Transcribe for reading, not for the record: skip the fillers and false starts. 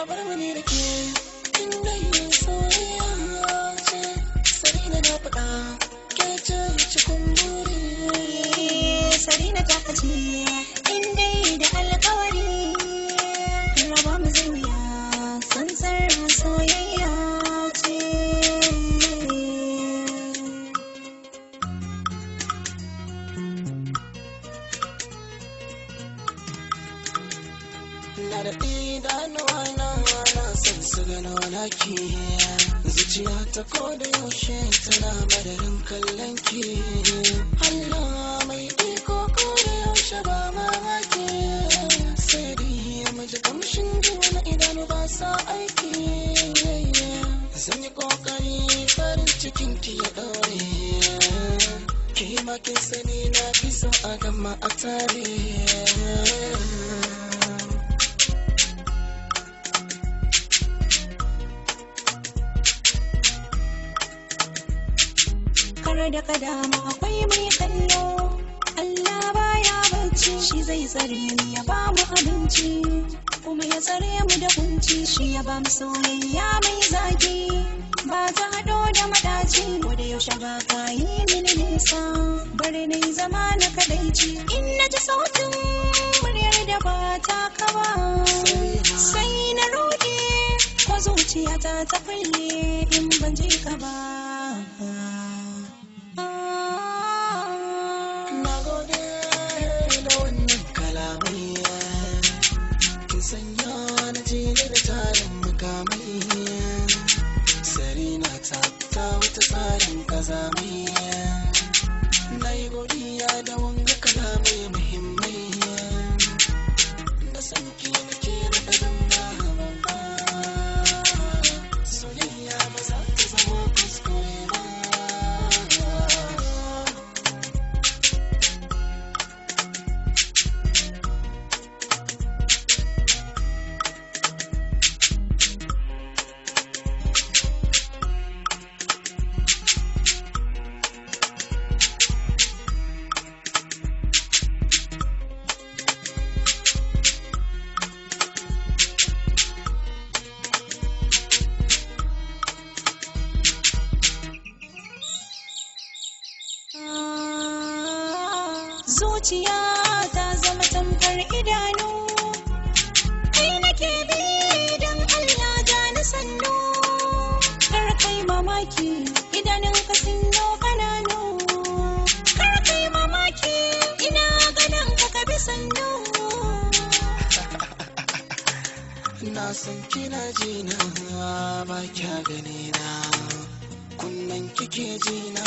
bar mani da ke inda yin soyayya ce Sarina na faɗa ke ce cikin buri Sarina ta kace inda da alƙawari raba mu zuya sansar soyayya ce na da idanuwa na san su gano naki zuciya ta koda yaushe tana madarin kallon ki Allah mai iko koda yaushe ba mamaki sai dai maji kamshin juna idanu ba sa aiki zan yi kokari farin cikin ki ya ɗore ki makin sani na fi so a gama a tare da kadama akwai mai kallo Allah baya bacci shi zai tsare mu ya ba mu abinci kuma ya tsare mu da kunci shi ya ba mu soyayya mai zaki ba ta hado da madaci ko da yaushe ba ka yi mini nisa bare na yi zama na kadaici in na ji sautin muryar da ba ta kaba sai na ruɗe ko zuciyata ta kulle in ban ji ka ba Sarina ta wuta tsarin kazamai na yi godiya da wanga kalamai muhimmai da sanki na ke da ɗarin ba soyayya ba za ta zama kuskure ba zuciya ta zama tamkar idanu kai nake bi don Allah ja ni sannu kar kai mamaki idanun ka sun yau kananu kar kai mamaki ina ganin ka bi sannu na san kina jina ba kya gane na kunnen kike jina